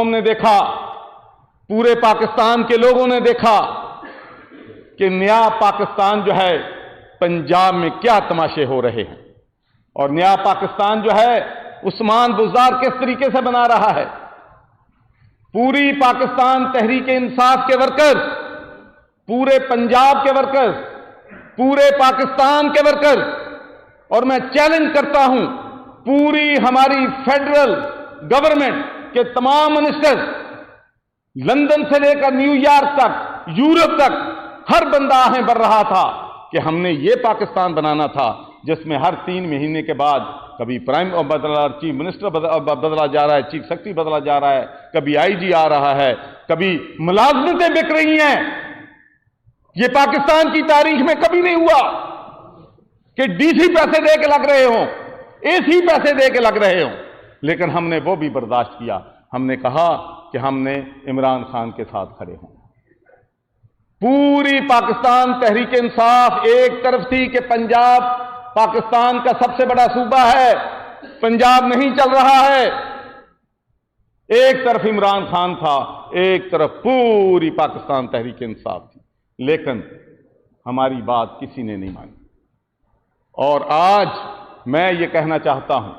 قوم نے دیکھا، پورے پاکستان کے لوگوں نے دیکھا کہ نیا پاکستان جو ہے پنجاب میں کیا تماشے ہو رہے ہیں، اور نیا پاکستان جو ہے عثمان بزدار کس طریقے سے بنا رہا ہے۔ پوری پاکستان تحریک انصاف کے ورکرز، پورے پنجاب کے ورکرز، پورے پاکستان کے ورکرز، اور میں چیلنج کرتا ہوں پوری ہماری فیڈرل گورنمنٹ کے تمام منسٹرز، لندن سے لے کر نیو یارک تک، یورپ تک، ہر بندہ آہیں بڑھ رہا تھا کہ ہم نے یہ پاکستان بنانا تھا جس میں ہر 3 مہینے کے بعد کبھی پرائم بدلا، چیف منسٹر بدلا جا رہا ہے، چیف سیکرٹری بدلا جا رہا ہے، کبھی آئی جی آ رہا ہے، کبھی ملازمتیں بک رہی ہیں۔ یہ پاکستان کی تاریخ میں کبھی نہیں ہوا کہ ڈی سی پیسے دے کے لگ رہے ہوں، اے سی پیسے دے کے لگ رہے ہوں، لیکن ہم نے وہ بھی برداشت کیا۔ ہم نے کہا کہ ہم نے عمران خان کے ساتھ کھڑے ہوں۔ پوری پاکستان تحریک انصاف ایک طرف تھی کہ پنجاب پاکستان کا سب سے بڑا صوبہ ہے، پنجاب نہیں چل رہا ہے۔ ایک طرف عمران خان تھا، ایک طرف پوری پاکستان تحریک انصاف تھی، لیکن ہماری بات کسی نے نہیں مانی۔ اور آج میں یہ کہنا چاہتا ہوں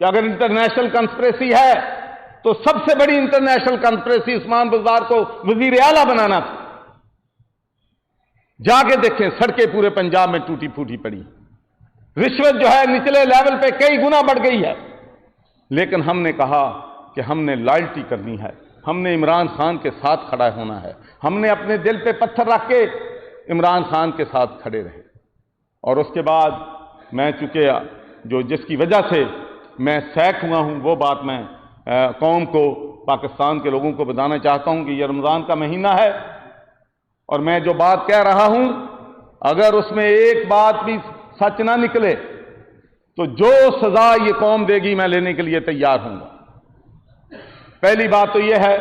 کہ اگر انٹرنیشنل کنسپریسی ہے تو سب سے بڑی انٹرنیشنل کنسپریسی عثمان بزدار کو وزیر اعلیٰ بنانا تھا۔ جا کے دیکھیں، سڑکیں پورے پنجاب میں ٹوٹی پھوٹی پڑی، رشوت جو ہے نچلے لیول پہ کئی گنا بڑھ گئی ہے، لیکن ہم نے کہا کہ ہم نے لائلٹی کرنی ہے، ہم نے عمران خان کے ساتھ کھڑا ہونا ہے، ہم نے اپنے دل پہ پتھر رکھ کے عمران خان کے ساتھ کھڑے رہے۔ اور اس کے بعد میں چونکہ جس کی وجہ سے میں سیک ہوا ہوں وہ بات میں قوم کو، پاکستان کے لوگوں کو بتانا چاہتا ہوں کہ یہ رمضان کا مہینہ ہے، اور میں جو بات کہہ رہا ہوں اگر اس میں ایک بات بھی سچ نہ نکلے تو جو سزا یہ قوم دے گی میں لینے کے لیے تیار ہوں گا۔ پہلی بات تو یہ ہے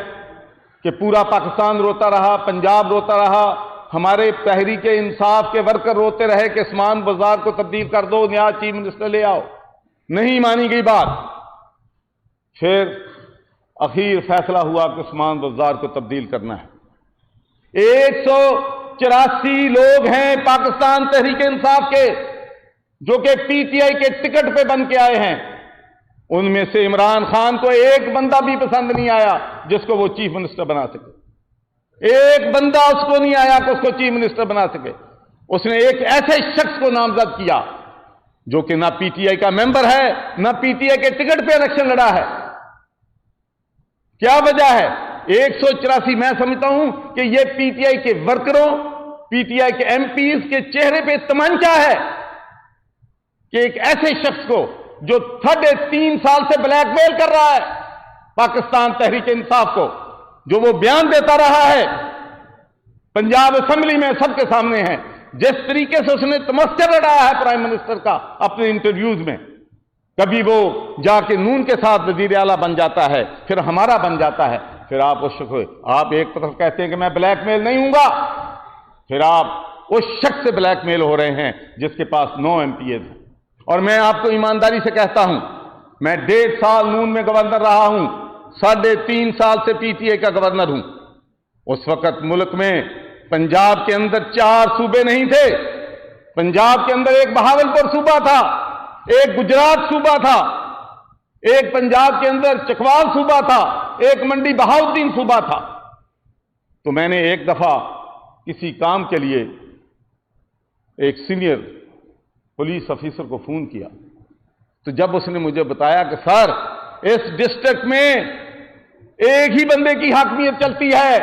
کہ پورا پاکستان روتا رہا، پنجاب روتا رہا، ہمارے تحریک انصاف کے ورکر روتے رہے کہ عثمان بزدار کو تبدیل کر دو، نیا چیف منسٹر لے آؤ، نہیں مانی گئی بات۔ پھر اخیر فیصلہ ہوا کہ عثمان بزدار کو تبدیل کرنا ہے۔ 184 لوگ ہیں پاکستان تحریک انصاف کے جو کہ پی ٹی آئی کے ٹکٹ پہ بن کے آئے ہیں، ان میں سے عمران خان کو ایک بندہ بھی پسند نہیں آیا جس کو وہ چیف منسٹر بنا سکے، ایک بندہ اس کو نہیں آیا کہ اس کو چیف منسٹر بنا سکے۔ اس نے ایک ایسے شخص کو نامزد کیا جو کہ نہ پی ٹی آئی کا ممبر ہے، نہ پی ٹی آئی کے ٹکٹ پہ الیکشن لڑا ہے۔ کیا وجہ ہے؟ 184 میں سمجھتا ہوں کہ یہ پی ٹی آئی کے ورکروں، پی ٹی آئی کے ایم پیز کے چہرے پہ تمانچہ ہے کہ ایک ایسے شخص کو جو 3.5 سال سے بلیک میل کر رہا ہے پاکستان تحریک انصاف کو، جو وہ بیان دیتا رہا ہے پنجاب اسمبلی میں سب کے سامنے ہے، جس طریقے سے اس نے تمسکر لڑایا ہے پرائم منسٹر کا اپنے انٹرویوز میں، کبھی وہ جا کے نون کے ساتھ وزیر اعلیٰ بن جاتا ہے، پھر ہمارا بن جاتا ہے، پھر آپ ایک طرف کہتے ہیں کہ میں بلیک میل نہیں ہوں گا، پھر آپ اس شخص سے بلیک میل ہو رہے ہیں جس کے پاس 9 ایم پی ایز ہیں۔ اور میں آپ کو ایمانداری سے کہتا ہوں، میں 1.5 سال نون میں گورنر رہا ہوں، 3.5 سال سے پی ٹی آئی کا گورنر ہوں۔ اس وقت ملک میں پنجاب کے اندر 4 صوبے نہیں تھے، پنجاب کے اندر ایک بہاولپور صوبہ تھا، ایک گجرات صوبہ تھا، ایک پنجاب کے اندر چکوال صوبہ تھا، ایک منڈی بہاؤالدین صوبہ تھا۔ تو میں نے ایک دفعہ کسی کام کے لیے ایک سینئر پولیس آفیسر کو فون کیا، تو جب اس نے مجھے بتایا کہ سر اس ڈسٹرکٹ میں ایک ہی بندے کی حاکمیت چلتی ہے،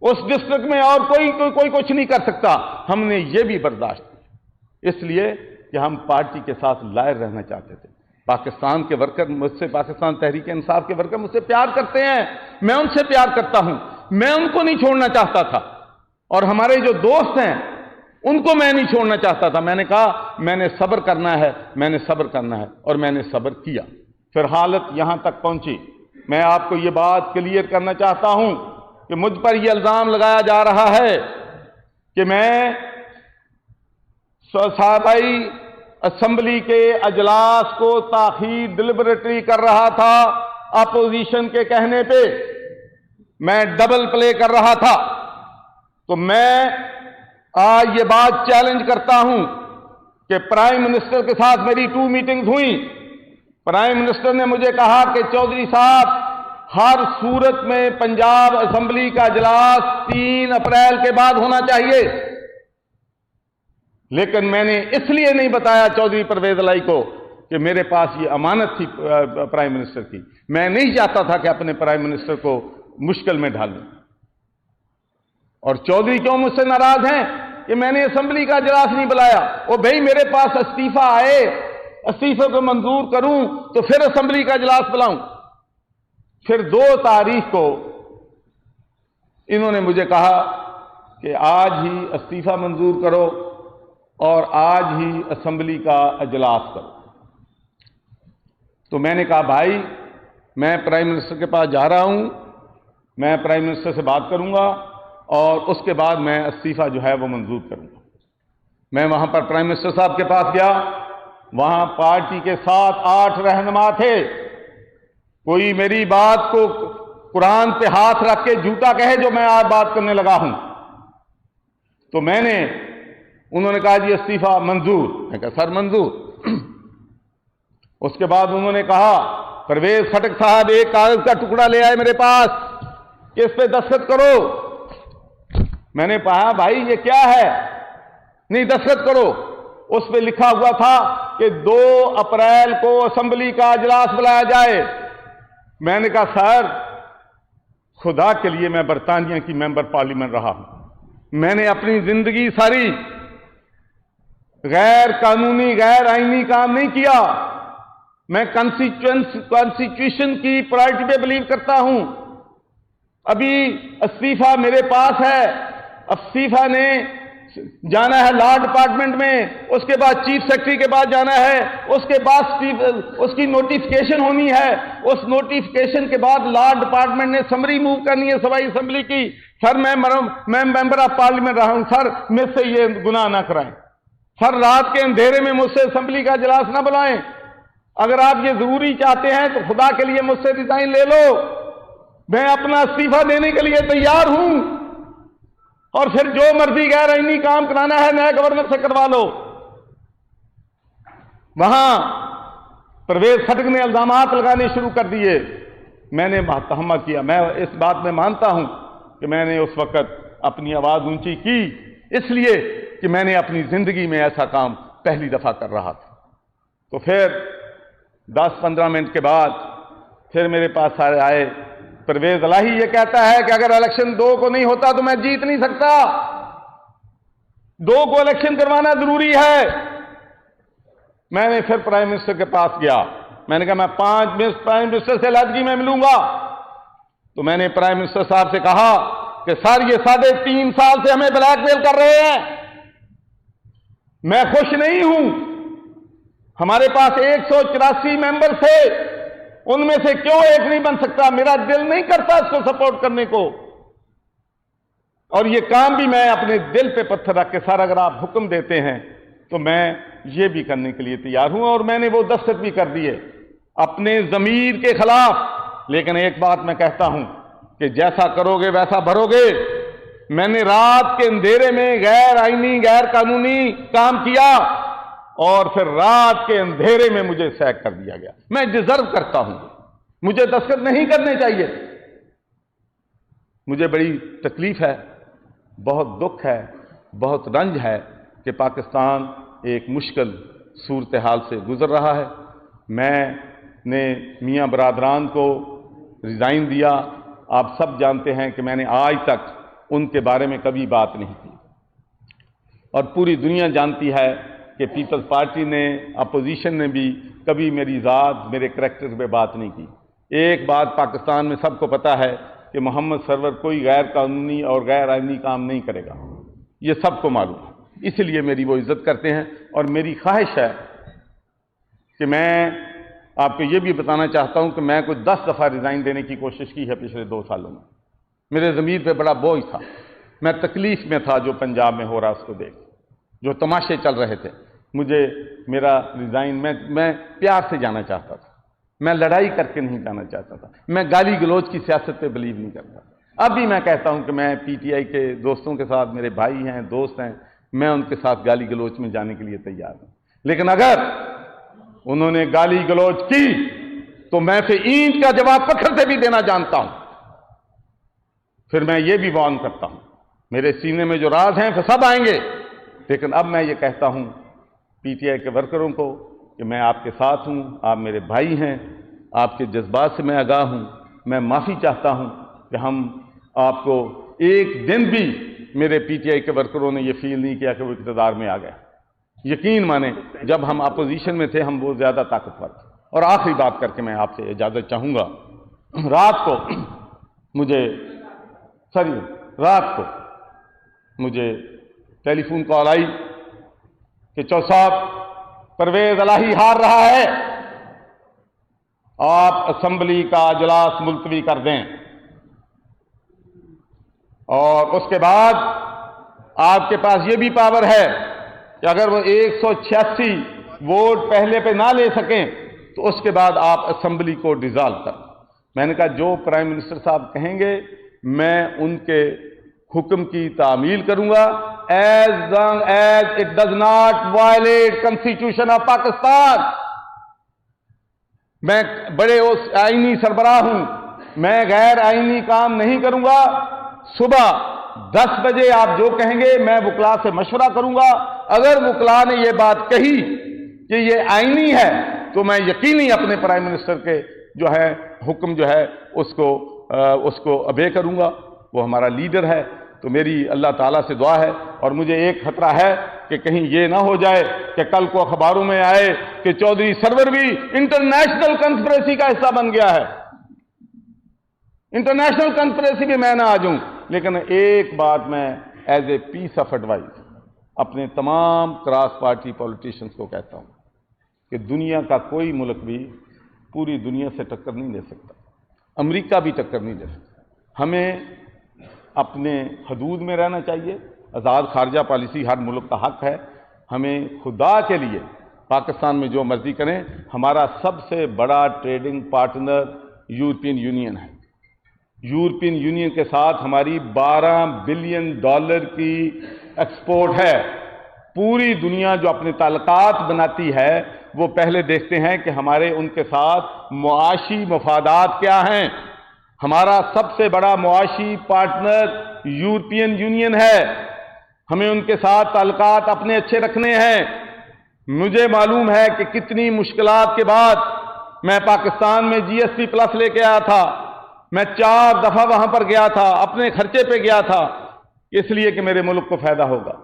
اس ڈسٹرکٹ میں اور کوئی کچھ نہیں کر سکتا، ہم نے یہ بھی برداشت کیا، اس لیے کہ ہم پارٹی کے ساتھ لائر رہنا چاہتے تھے۔ پاکستان کے ورکر مجھ سے، پاکستان تحریک انصاف کے ورکر مجھ سے پیار کرتے ہیں، میں ان سے پیار کرتا ہوں، میں ان کو نہیں چھوڑنا چاہتا تھا، اور ہمارے جو دوست ہیں ان کو میں نہیں چھوڑنا چاہتا تھا۔ میں نے کہا میں نے صبر کرنا ہے، میں نے صبر کرنا ہے، اور میں نے صبر کیا۔ پھر حالت یہاں تک پہنچی۔ میں آپ کو یہ بات کلیئر کرنا چاہتا ہوں کہ مجھ پر یہ الزام لگایا جا رہا ہے کہ میں صوبائی اسمبلی کے اجلاس کو تاخیر ڈیلیبریٹری کر رہا تھا اپوزیشن کے کہنے پہ میں ڈبل پلے کر رہا تھا، تو میں آج یہ بات چیلنج کرتا ہوں کہ پرائم منسٹر کے ساتھ میری 2 میٹنگز ہوئیں۔ پرائم منسٹر نے مجھے کہا کہ چودھری صاحب ہر صورت میں پنجاب اسمبلی کا اجلاس 3 اپریل کے بعد ہونا چاہیے، لیکن میں نے اس لیے نہیں بتایا چودھری پرویز الہی کو کہ میرے پاس یہ امانت تھی پرائم منسٹر کی۔ میں نہیں چاہتا تھا کہ اپنے پرائم منسٹر کو مشکل میں ڈالوں۔ اور چودھری کیوں مجھ سے ناراض ہیں کہ میں نے اسمبلی کا اجلاس نہیں بلایا؟ وہ بھائی میرے پاس استعفیٰ آئے، استعفے کو منظور کروں تو پھر اسمبلی کا اجلاس بلاؤں۔ پھر 2 تاریخ کو انہوں نے مجھے کہا کہ آج ہی استعفیٰ منظور کرو اور آج ہی اسمبلی کا اجلاس کرو۔ تو میں نے کہا بھائی میں پرائم منسٹر کے پاس جا رہا ہوں، میں پرائم منسٹر سے بات کروں گا اور اس کے بعد میں استعفیٰ جو ہے وہ منظور کروں گا۔ میں وہاں پر پرائم منسٹر صاحب کے پاس گیا، وہاں پارٹی کے 7-8 رہنما تھے۔ کوئی میری بات کو قرآن پہ ہاتھ رکھ کے جھوٹا کہے جو میں آج بات کرنے لگا ہوں۔ تو انہوں نے کہا جی استعفیٰ منظور۔ میں کہا سر منظور۔ اس کے بعد انہوں نے کہا پرویز خٹک صاحب ایک کاغذ کا ٹکڑا لے آئے میرے پاس کہ اس پہ دستخط کرو۔ میں نے کہا بھائی یہ کیا ہے؟ نہیں دستخط کرو۔ اس پہ لکھا ہوا تھا کہ 2 اپریل کو اسمبلی کا اجلاس بلایا جائے۔ میں نے کہا سر خدا کے لیے میں برطانیہ کی ممبر پارلیمنٹ رہا ہوں، میں نے اپنی زندگی ساری غیر قانونی غیر آئینی کام نہیں کیا۔ میں کانسٹیٹیوشن کی پرائرٹی پہ بلیو کرتا ہوں۔ ابھی استعفیٰ میرے پاس ہے، استعفیٰ نے جانا ہے لا ڈپارٹمنٹ میں، اس کے بعد چیف سیکرٹری کے بعد جانا ہے، اس کے بعد اس کی نوٹیفکیشن ہونی ہے، اس نوٹیفکیشن کے بعد لا ڈپارٹمنٹ نے سمری موو کرنی ہے صوبائی اسمبلی کی۔ سر میں ممبر آف پارلیمنٹ رہا ہوں، سر مجھ سے یہ گناہ نہ کرائیں، سر رات کے اندھیرے میں مجھ سے اسمبلی کا اجلاس نہ بلائیں۔ اگر آپ یہ ضروری چاہتے ہیں تو خدا کے لیے مجھ سے ریزائن لے لو، میں اپنا استعفیٰ دینے کے لیے تیار ہوں، اور پھر جو مرضی غیر آئینی کام کرانا ہے نئے گورنر سے کروا لو۔ وہاں پرویز خٹک نے الزامات لگانے شروع کر دیے۔ میں نے تہمت کیا، میں اس بات میں مانتا ہوں کہ میں نے اس وقت اپنی آواز اونچی کی اس لیے کہ میں نے اپنی زندگی میں ایسا کام پہلی دفعہ کر رہا تھا۔ تو پھر 10-15 منٹ کے بعد پھر میرے پاس سارے آئے، پرویز الہی یہ کہتا ہے کہ اگر الیکشن 2 کو نہیں ہوتا تو میں جیت نہیں سکتا، 2 کو الیکشن کروانا ضروری ہے۔ میں نے پھر پرائم منسٹر کے پاس گیا، میں نے کہا میں 5 پرائم منسٹر سے علیحدگی میں ملوں گا۔ تو میں نے پرائم منسٹر صاحب سے کہا کہ سر یہ 3.5 سال سے ہمیں بلیک میل کر رہے ہیں، میں خوش نہیں ہوں۔ ہمارے پاس 184 ممبر تھے، ان میں سے کیوں ایک نہیں بن سکتا؟ میرا دل نہیں کرتا اس کو سپورٹ کرنے کو، اور یہ کام بھی میں اپنے دل پہ پتھر رکھ کے سر اگر آپ حکم دیتے ہیں تو میں یہ بھی کرنے کے لیے تیار ہوں، اور میں نے وہ دستخط بھی کر دیے اپنے ضمیر کے خلاف۔ لیکن ایک بات میں کہتا ہوں کہ جیسا کرو گے ویسا بھرو گے۔ میں نے رات کے اندھیرے میں غیر آئینی غیر قانونی کام کیا، اور پھر رات کے اندھیرے میں مجھے سیک کر دیا گیا۔ میں ڈیزرو کرتا ہوں، مجھے دستخط نہیں کرنے چاہیے۔ مجھے بڑی تکلیف ہے، بہت دکھ ہے، بہت رنج ہے کہ پاکستان ایک مشکل صورتحال سے گزر رہا ہے۔ میں نے میاں برادران کو ریزائن دیا، آپ سب جانتے ہیں کہ میں نے آج تک ان کے بارے میں کبھی بات نہیں کی، اور پوری دنیا جانتی ہے کہ پیپلز پارٹی نے، اپوزیشن نے بھی کبھی میری ذات میرے کریکٹر پہ بات نہیں کی۔ ایک بات پاکستان میں سب کو پتا ہے کہ محمد سرور کوئی غیر قانونی اور غیر آئینی کام نہیں کرے گا، یہ سب کو معلوم ہے، اس لیے میری وہ عزت کرتے ہیں۔ اور میری خواہش ہے کہ میں آپ کو یہ بھی بتانا چاہتا ہوں کہ میں کوئی 10 دفعہ ریزائن دینے کی کوشش کی ہے پچھلے 2 سالوں میں۔ میرے ضمیر پہ بڑا بوجھ تھا، میں تکلیف میں تھا جو پنجاب میں ہو رہا اس کو دیکھ، جو تماشے چل رہے تھے۔ مجھے میرا ریزائن میں پیار سے جانا چاہتا تھا، میں لڑائی کر کے نہیں جانا چاہتا تھا، میں گالی گلوچ کی سیاست پہ بلیو نہیں کرتا۔ اب بھی میں کہتا ہوں کہ میں پی ٹی آئی کے دوستوں کے ساتھ، میرے بھائی ہیں، دوست ہیں، میں ان کے ساتھ گالی گلوچ میں جانے کے لیے تیار ہوں، لیکن اگر انہوں نے گالی گلوچ کی تو میں پھر اینٹ کا جواب پتھر سے بھی دینا جانتا ہوں۔ پھر میں یہ بھی وارن کرتا ہوں، میرے سینے میں جو راز ہیں پھر سب آئیں گے، لیکن اب میں یہ کہتا ہوں پی ٹی آئی کے ورکروں کو کہ میں آپ کے ساتھ ہوں، آپ میرے بھائی ہیں، آپ کے جذبات سے میں آگاہ ہوں، میں معافی چاہتا ہوں کہ ہم آپ کو ایک دن بھی میرے پی ٹی آئی کے ورکروں نے یہ فیل نہیں کیا کہ وہ اقتدار میں آ گیا۔ یقین مانیں جب ہم اپوزیشن میں تھے ہم بہت زیادہ طاقتور تھے۔ اور آخری بات کر کے میں آپ سے اجازت چاہوں گا، رات کو مجھے ٹیلی فون کال آئی کہ چودھری صاحب پرویز الہی ہار رہا ہے، آپ اسمبلی کا اجلاس ملتوی کر دیں، اور اس کے بعد آپ کے پاس یہ بھی پاور ہے کہ اگر وہ 186 ووٹ پہلے پہ نہ لے سکیں تو اس کے بعد آپ اسمبلی کو ڈیزالو کریں۔ میں نے کہا جو پرائم منسٹر صاحب کہیں گے میں ان کے حکم کی تعمیل کروں گا، as long as it does not violate Constitution of Pakistan۔ میں بڑے آئینی سربراہ ہوں، میں غیر آئینی کام نہیں کروں گا۔ صبح 10 بجے آپ جو کہیں گے میں وکلاء سے مشورہ کروں گا، اگر وکلاء نے یہ بات کہی کہ یہ آئینی ہے تو میں یقینی اپنے پرائم منسٹر کے جو ہے حکم جو ہے اس کو obey کروں گا، وہ ہمارا لیڈر ہے۔ تو میری اللہ تعالیٰ سے دعا ہے، اور مجھے ایک خطرہ ہے کہ کہیں یہ نہ ہو جائے کہ کل کو اخباروں میں آئے کہ چودھری سرور بھی انٹرنیشنل کنسپریسی کا حصہ بن گیا ہے، انٹرنیشنل کنسپریسی بھی میں نہ آ جاؤں۔ لیکن ایک بات میں as a piece of advice اپنے تمام کراس پارٹی پولیٹیشنز کو کہتا ہوں کہ دنیا کا کوئی ملک بھی پوری دنیا سے ٹکر نہیں لے سکتا، امریکہ بھی ٹکر نہیں لے سکتا۔ ہمیں اپنے حدود میں رہنا چاہیے، آزاد خارجہ پالیسی ہر ملک کا حق ہے۔ ہمیں خدا کے لیے پاکستان میں جو مرضی کریں، ہمارا سب سے بڑا ٹریڈنگ پارٹنر یورپین یونین ہے۔ یورپین یونین کے ساتھ ہماری $12 بلین کی ایکسپورٹ ہے۔ پوری دنیا جو اپنے تعلقات بناتی ہے وہ پہلے دیکھتے ہیں کہ ہمارے ان کے ساتھ معاشی مفادات کیا ہیں۔ ہمارا سب سے بڑا معاشی پارٹنر یورپین یونین ہے، ہمیں ان کے ساتھ تعلقات اپنے اچھے رکھنے ہیں۔ مجھے معلوم ہے کہ کتنی مشکلات کے بعد میں پاکستان میں GSP پلس لے کے آیا تھا، میں 4 دفعہ وہاں پر گیا تھا، اپنے خرچے پہ گیا تھا، اس لیے کہ میرے ملک کو فائدہ ہوگا۔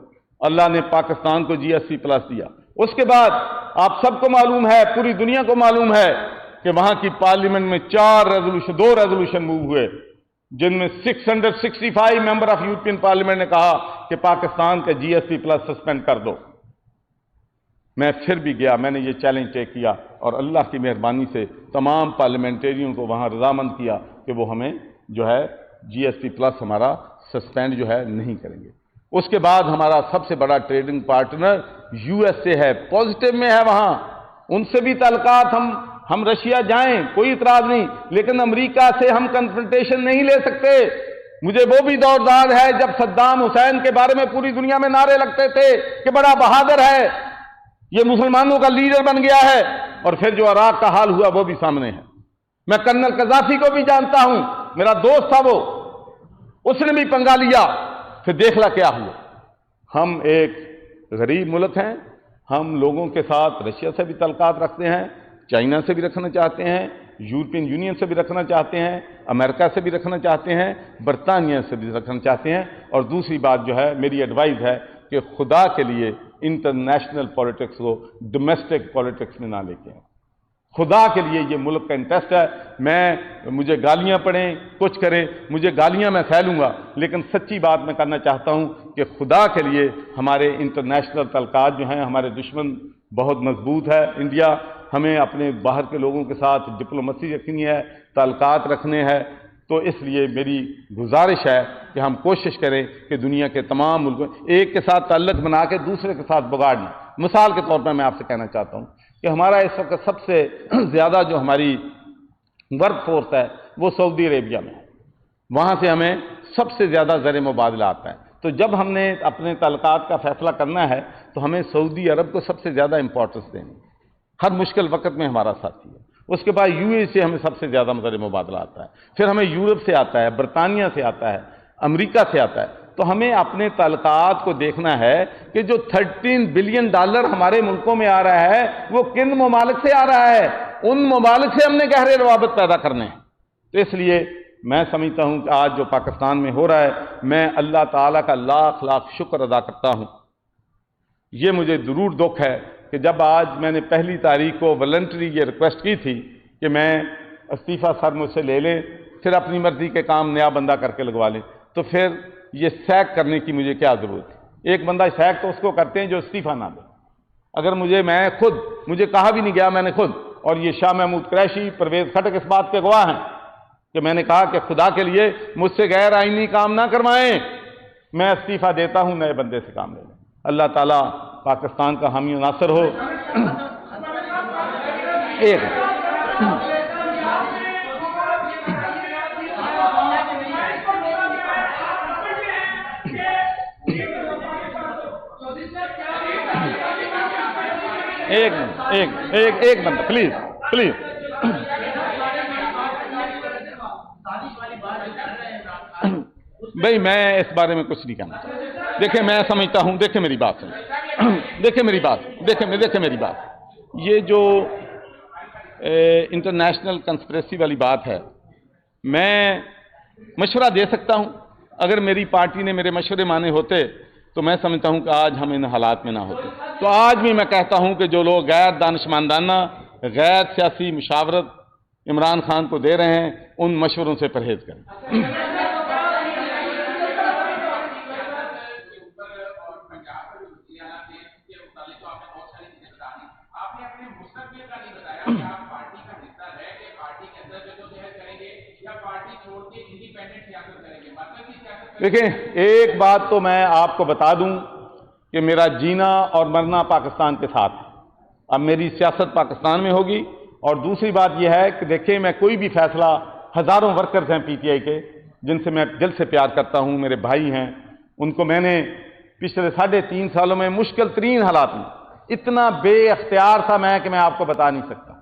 اللہ نے پاکستان کو GSP پلس دیا۔ اس کے بعد آپ سب کو معلوم ہے، پوری دنیا کو معلوم ہے کہ وہاں کی پارلیمنٹ میں 2 ریزولوشن موو ہوئے، جن میں 665 ممبر آف یورپین پارلیمنٹ نے کہا کہ پاکستان کا GSP پلس سسپینڈ کر دو۔ میں پھر بھی گیا، میں نے یہ چیلنج ٹیک کیا، اور اللہ کی مہربانی سے تمام پارلیمنٹیرین کو وہاں رضامند کیا کہ وہ ہمیں جو ہے GSP پلس ہمارا سسپینڈ جو ہے نہیں کریں گے۔ اس کے بعد ہمارا سب سے بڑا ٹریڈنگ پارٹنر USA ہے، پازیٹیو میں ہے، وہاں ان سے بھی تعلقات ہم رشیا جائیں کوئی اعتراض نہیں، لیکن امریکہ سے ہم کنفرنٹیشن نہیں لے سکتے۔ مجھے وہ بھی دور یاد ہے جب صدام حسین کے بارے میں پوری دنیا میں نعرے لگتے تھے کہ بڑا بہادر ہے، یہ مسلمانوں کا لیڈر بن گیا ہے، اور پھر جو عراق کا حال ہوا وہ بھی سامنے ہے۔ میں کرنل قذافی کو بھی جانتا ہوں، میرا دوست تھا وہ، اس نے بھی پنگا لیا، پھر دیکھلا کیا ہوا۔ ہم ایک غریب ملک ہیں، ہم لوگوں کے ساتھ رشیا سے بھی تعلقات رکھتے ہیں، چائنا سے بھی رکھنا چاہتے ہیں، یورپین یونین سے بھی رکھنا چاہتے ہیں، امریکہ سے بھی رکھنا چاہتے ہیں، برطانیہ سے بھی رکھنا چاہتے ہیں۔ اور دوسری بات جو ہے میری ایڈوائز ہے کہ خدا کے لیے انٹرنیشنل پولیٹکس کو ڈومیسٹک پولیٹکس میں نہ لے کے آئیں۔ خدا کے لیے یہ ملک کا انٹرسٹ ہے۔ مجھے گالیاں پڑیں، کچھ کریں، مجھے گالیاں میں سہ لوں گا، لیکن سچی بات میں کرنا چاہتا ہوں کہ خدا کے لیے ہمارے انٹرنیشنل تعلقات جو ہیں، ہمارے دشمن بہت مضبوط ہے انڈیا، ہمیں اپنے باہر کے لوگوں کے ساتھ ڈپلومیسی رکھنی ہے، تعلقات رکھنے ہیں۔ تو اس لیے میری گزارش ہے کہ ہم کوشش کریں کہ دنیا کے تمام ملکوں ایک کے ساتھ تعلق بنا کے دوسرے کے ساتھ بگاڑنا۔ مثال کے طور پر میں آپ سے کہنا چاہتا ہوں کہ ہمارا اس وقت سب سے زیادہ جو ہماری ورک فورس ہے وہ سعودی عربیہ میں ہے، وہاں سے ہمیں سب سے زیادہ زر مبادلہ آتا ہے۔ تو جب ہم نے اپنے تعلقات کا فیصلہ کرنا ہے تو ہمیں سعودی عرب کو سب سے زیادہ امپورٹنس دینی ہے، ہر مشکل وقت میں ہمارا ساتھی ہے۔ اس کے بعد یو اے سے ہمیں سب سے زیادہ زر مبادلہ آتا ہے، پھر ہمیں یورپ سے آتا ہے، برطانیہ سے آتا ہے، امریکہ سے آتا ہے۔ تو ہمیں اپنے تعلقات کو دیکھنا ہے کہ جو $13 بلین ہمارے ملکوں میں آ رہا ہے وہ کن ممالک سے آ رہا ہے، ان ممالک سے ہم نے گہرے روابط پیدا کرنے ہیں۔ تو اس لیے میں سمجھتا ہوں کہ آج جو پاکستان میں ہو رہا ہے، میں اللہ تعالیٰ کا لاکھ لاکھ شکر ادا کرتا ہوں۔ یہ مجھے ضرور دکھ ہے کہ جب آج میں نے 1 تاریخ کو والنٹری یہ ریکویسٹ کی تھی کہ میں استعفیٰ سر مجھ سے لے لیں، پھر اپنی مرضی کے کام نیا بندہ کر کے لگوا لیں، تو پھر یہ سیک کرنے کی مجھے کیا ضرورت ہے؟ ایک بندہ سیک تو اس کو کرتے ہیں جو استعفیٰ نہ دے۔ اگر مجھے کہا بھی نہیں گیا، میں نے خود، اور یہ شاہ محمود قریشی، پرویز خٹک اس بات کے گواہ ہیں کہ میں نے کہا کہ خدا کے لیے مجھ سے غیر آئینی کام نہ کروائیں، میں استعفیٰ دیتا ہوں، نئے بندے سے کام لے لیں۔ اللہ تعالیٰ پاکستان کا حامی و ناصر ہو۔ ایک بندہ پلیز بھائی، میں اس بارے میں کچھ نہیں کہنا چاہتا۔ دیکھیں، میں سمجھتا ہوں، دیکھیں میری بات یہ جو انٹرنیشنل کنسپریسی والی بات ہے، میں مشورہ دے سکتا ہوں۔ اگر میری پارٹی نے میرے مشورے مانے ہوتے تو میں سمجھتا ہوں کہ آج ہم ان حالات میں نہ ہوتے۔ تو آج بھی میں کہتا ہوں کہ جو لوگ غیر دانشمندانہ، غیر سیاسی مشاورت عمران خان کو دے رہے ہیں، ان مشوروں سے پرہیز کریں۔ دیکھیں، ایک بات تو میں آپ کو بتا دوں کہ میرا جینا اور مرنا پاکستان کے ساتھ ہے۔ اب میری سیاست پاکستان میں ہوگی، اور دوسری بات یہ ہے کہ دیکھیں، میں کوئی بھی فیصلہ، ہزاروں ورکرز ہیں پی ٹی آئی کے جن سے میں دل سے پیار کرتا ہوں، میرے بھائی ہیں، ان کو میں نے پچھلے 3.5 سالوں میں مشکل ترین حالات میں اتنا بے اختیار تھا میں کہ میں آپ کو بتا نہیں سکتا،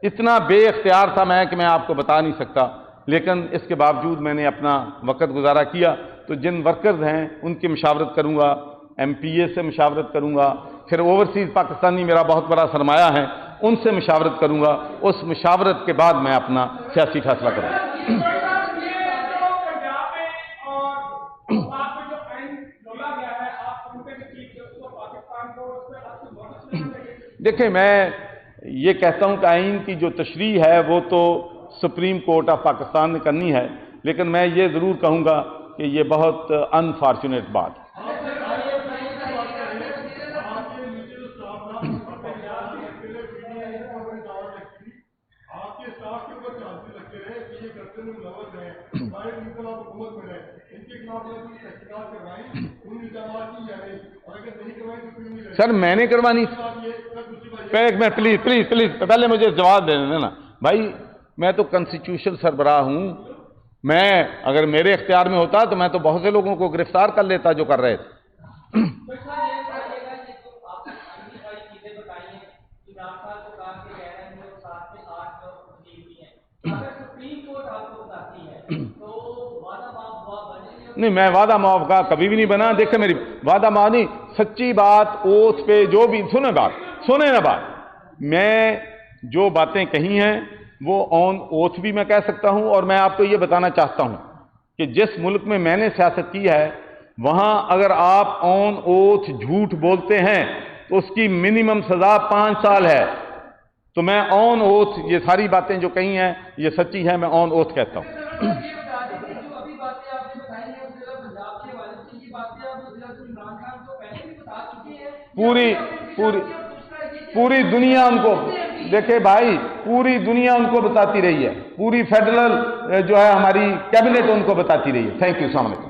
اتنا بے اختیار تھا میں کہ میں آپ کو بتا نہیں سکتا، لیکن اس کے باوجود میں نے اپنا وقت گزارا کیا۔ تو جن ورکرز ہیں ان کی مشاورت کروں گا، ایم پی اے سے مشاورت کروں گا، پھر اوورسیز پاکستانی میرا بہت بڑا سرمایہ ہے، ان سے مشاورت کروں گا، اس مشاورت کے بعد میں اپنا سیاسی فیصلہ کروں گا۔ دیکھیں، میں یہ کہتا ہوں کہ آئین کی جو تشریح ہے وہ تو سپریم کورٹ آف پاکستان نے کرنی ہے، لیکن میں یہ ضرور کہوں گا کہ یہ بہت انفارچونیٹ بات ہے۔ سر، میں نے کروانی، پلیز پہلے مجھے جواب دے دینا بھائی، میں تو کنسٹیٹیوشن سربراہ ہوں، میں اگر میرے اختیار میں ہوتا تو میں تو بہت سے لوگوں کو گرفتار کر لیتا جو کر رہے تھے۔ نہیں، میں وعدہ معاف کا کبھی بھی نہیں بنا۔ دیکھیں، میری وعدہ معاف نہیں، سچی بات، اوتھ پہ جو بھی سنیں نا بات، میں جو باتیں کہی ہیں وہ آن اوتھ بھی میں کہہ سکتا ہوں، اور میں آپ کو یہ بتانا چاہتا ہوں کہ جس ملک میں نے سیاست کی ہے وہاں اگر آپ آن اوتھ جھوٹ بولتے ہیں تو اس کی منیمم سزا 5 سال ہے۔ تو میں آن اوتھ یہ ساری باتیں جو کہی ہیں یہ سچی ہیں، میں آن اوتھ کہتا ہوں۔ پوری دنیا ان کو، دیکھیں بھائی، پوری دنیا ان کو بتاتی رہی ہے، پوری فیڈرل جو ہے ہماری کیبنٹ ان کو بتاتی رہی ہے۔ تھینک یو، السلام علیکم۔